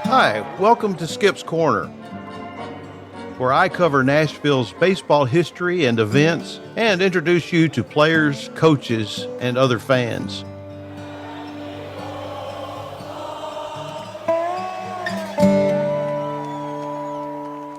Hi, welcome to Skip's Corner, where I cover Nashville's baseball history and events and introduce you to players, coaches, and other fans.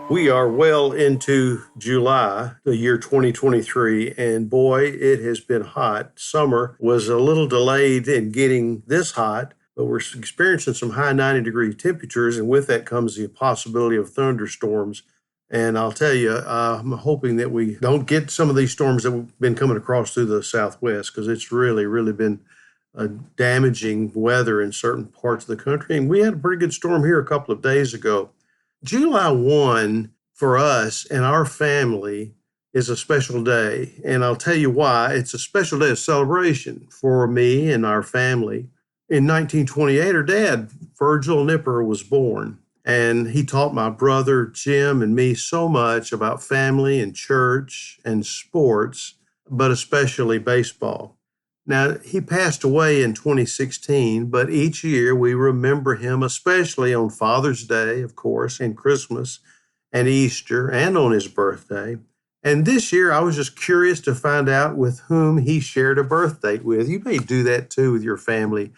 We are well into July, the year 2023, and boy, it has been hot. Summer was a little delayed in getting this hot, but we're experiencing some high 90-degree temperatures, and with that comes the possibility of thunderstorms. And I'll tell you, I'm hoping that we don't get some of these storms that have been coming across through the Southwest, because it's really been damaging weather in certain parts of the country. And we had a pretty good storm here a couple of days ago. July 1 for us and our family is a special day. And I'll tell you why. It's a special day of celebration for me and our family. In 1928, our dad, Virgil Nipper, was born. And he taught my brother, Jim, and me so much about family and church and sports, but especially baseball. Now, he passed away in 2016, but each year we remember him, especially on Father's Day, of course, and Christmas and Easter, and on his birthday. And this year, I was just curious to find out with whom he shared a birth date with. You may do that too with your family.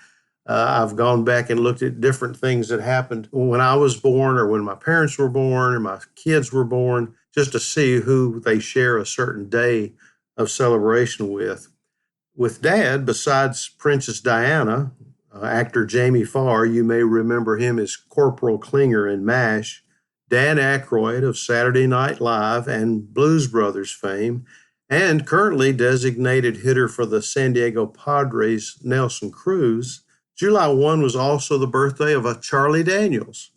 I've gone back and looked at different things that happened when I was born or when my parents were born or my kids were born, just to see who they share a certain day of celebration with. With Dad, besides Princess Diana, actor Jamie Farr, you may remember him as Corporal Klinger in MASH, Dan Aykroyd of Saturday Night Live and Blues Brothers fame, and currently designated hitter for the San Diego Padres, Nelson Cruz. July 1 was also the birthday of a Charlie Daniels.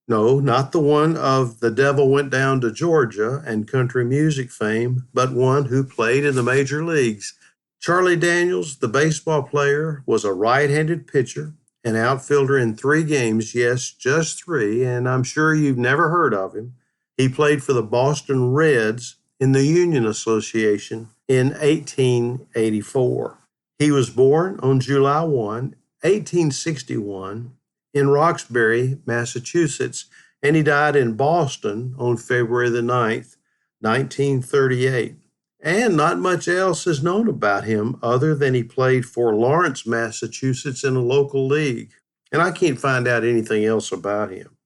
No, not the one of The Devil Went Down to Georgia and country music fame, but one who played in the major leagues. Charlie Daniels, the baseball player, was a right-handed pitcher, an outfielder in 3 games, yes, just 3, and I'm sure you've never heard of him. He played for the Boston Reds in the Union Association in 1884. He was born on July 1, 1861, in Roxbury, Massachusetts, and he died in Boston on February the 9th, 1938. And not much else is known about him other than he played for Lawrence, Massachusetts in a local league. And I can't find out anything else about him.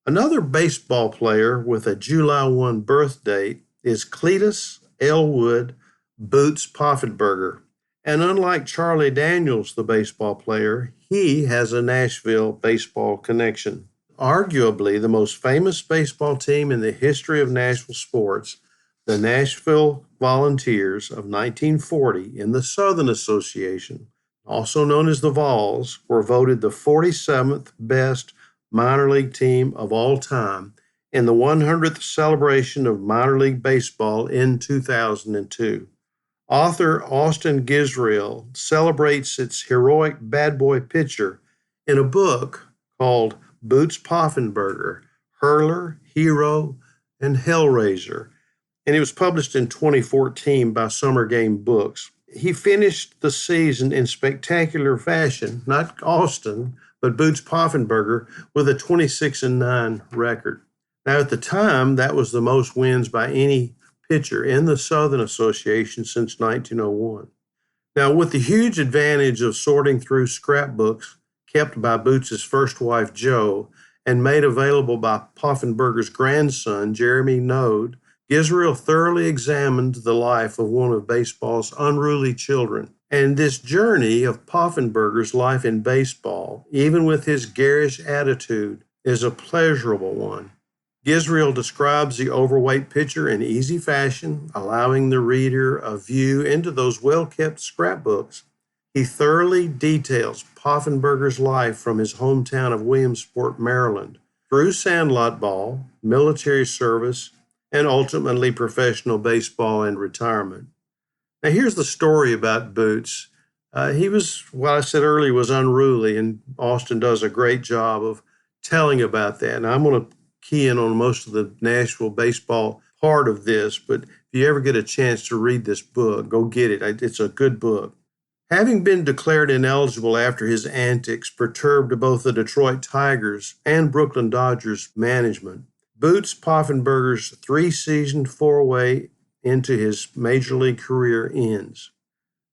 Another baseball player with a July 1 birth date is Cletus Elwood Boots Poffenberger. And unlike Charlie Daniels, the baseball player, he has a Nashville baseball connection. Arguably the most famous baseball team in the history of Nashville sports, the Nashville Volunteers of 1940 in the Southern Association, also known as the Vols, were voted the 47th best minor league team of all time in the 100th celebration of minor league baseball in 2002. Author Austin Gisriel celebrates its heroic bad boy pitcher in a book called Boots Poffenberger, Hurler, Hero, and Hellraiser, and it was published in 2014 by Summer Game Books. He finished the season in spectacular fashion, not Austin, but Boots Poffenberger, with a 26-9 record. Now, at the time, that was the most wins by any pitcher in the Southern Association since 1901. Now, with the huge advantage of sorting through scrapbooks kept by Boots' first wife, Jo, and made available by Poffenberger's grandson, Jeremy Node, Gisriel thoroughly examined the life of one of baseball's unruly children. And this journey of Poffenberger's life in baseball, even with his garish attitude, is a pleasurable one. Gisriel describes the overweight pitcher in easy fashion, allowing the reader a view into those well-kept scrapbooks. He thoroughly details Poffenberger's life from his hometown of Williamsport, Maryland, through sandlot ball, military service, and ultimately professional baseball and retirement. Now, here's the story about Boots. He was, what I said earlier, was unruly, and Austin does a great job of telling about that. And I'm going to key in on most of the Nashville baseball part of this, but if you ever get a chance to read this book, go get it. It's a good book. Having been declared ineligible after his antics perturbed both the Detroit Tigers and Brooklyn Dodgers management, Boots Poffenberger's three-season four-way into his major league career ends.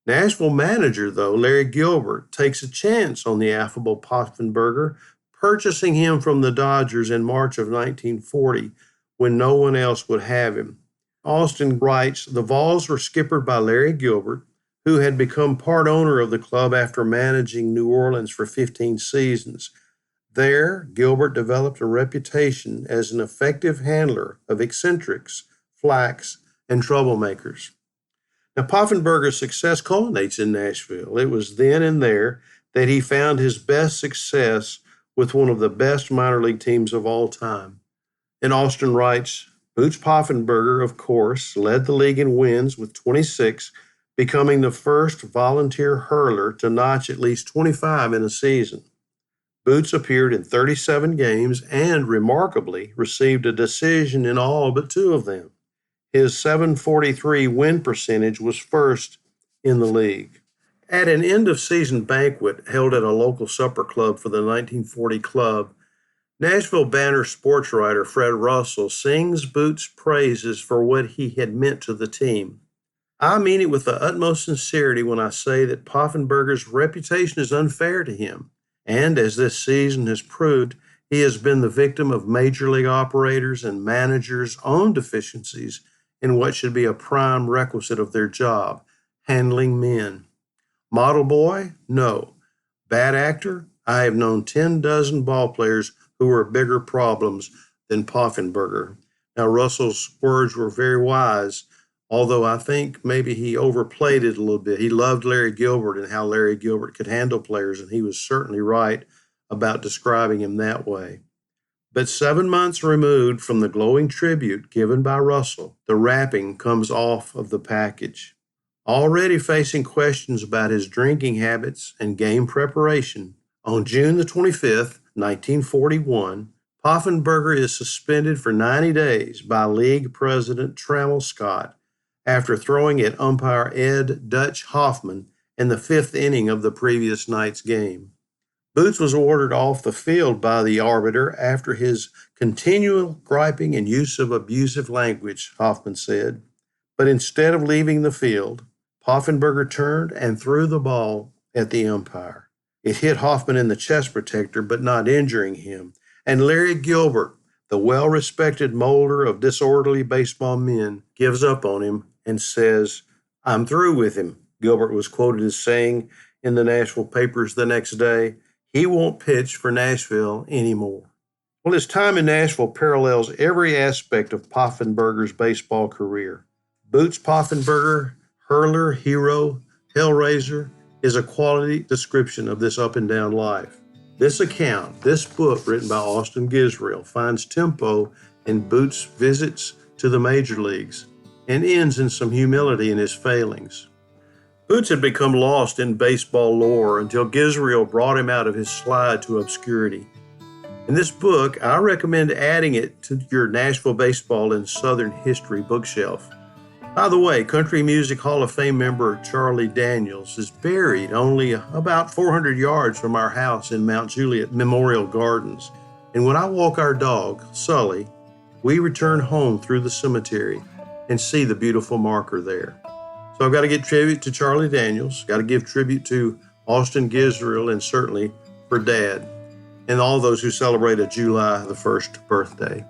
Nashville manager, though, Larry Gilbert, takes a chance on the affable Poffenberger, purchasing him from the Dodgers in March of 1940 when no one else would have him. Austin writes, the Vols were skippered by Larry Gilbert, who had become part owner of the club after managing New Orleans for 15 seasons. There, Gilbert developed a reputation as an effective handler of eccentrics, flacks, and troublemakers. Now, Poffenberger's success culminates in Nashville. It was then and there that he found his best success with one of the best minor league teams of all time. And Austin writes, Boots Poffenberger, of course, led the league in wins with 26, becoming the first volunteer hurler to notch at least 25 in a season. Boots appeared in 37 games and, remarkably, received a decision in all but 2 of them. His .743 win percentage was first in the league. At an end-of-season banquet held at a local supper club for the 1940 club, Nashville Banner sports writer Fred Russell sings Boots' praises for what he had meant to the team. I mean it with the utmost sincerity when I say that Poffenberger's reputation is unfair to him, and as this season has proved, he has been the victim of major league operators and managers' own deficiencies in what should be a prime requisite of their job, handling men. Model boy? No. Bad actor? I have known 10 dozen ball players who were bigger problems than Poffenberger. Now, Russell's words were very wise, although I think maybe he overplayed it a little bit. He loved Larry Gilbert and how Larry Gilbert could handle players, and he was certainly right about describing him that way. But 7 months removed from the glowing tribute given by Russell, the wrapping comes off of the package. Already facing questions about his drinking habits and game preparation, on June the 25th, 1941, Poffenberger is suspended for 90 days by League President Trammell Scott after throwing at umpire Ed Dutch Hoffman in the 5th inning of the previous night's game. Boots was ordered off the field by the arbiter after his continual griping and use of abusive language, Hoffman said. But instead of leaving the field, Poffenberger turned and threw the ball at the umpire. It hit Hoffman in the chest protector, but not injuring him. And Larry Gilbert, the well-respected molder of disorderly baseball men, gives up on him and says, I'm through with him. Gilbert was quoted as saying in the Nashville papers the next day, he won't pitch for Nashville anymore. Well, his time in Nashville parallels every aspect of Poffenberger's baseball career. Boots Poffenberger, Hurler, hero, hellraiser, is a quality description of this up-and-down life. This account, this book written by Austin Gisriel, finds tempo in Boots' visits to the major leagues and ends in some humility in his failings. Boots had become lost in baseball lore until Gisriel brought him out of his slide to obscurity. In this book, I recommend adding it to your Nashville Baseball and Southern History bookshelf. By the way, Country Music Hall of Fame member Charlie Daniels is buried only about 400 yards from our house in Mount Juliet Memorial Gardens. And when I walk our dog, Sully, we return home through the cemetery and see the beautiful marker there. So I've got to give tribute to Charlie Daniels, got to give tribute to Austin Gisriel, and certainly for Dad and all those who celebrate a July the 1st birthday.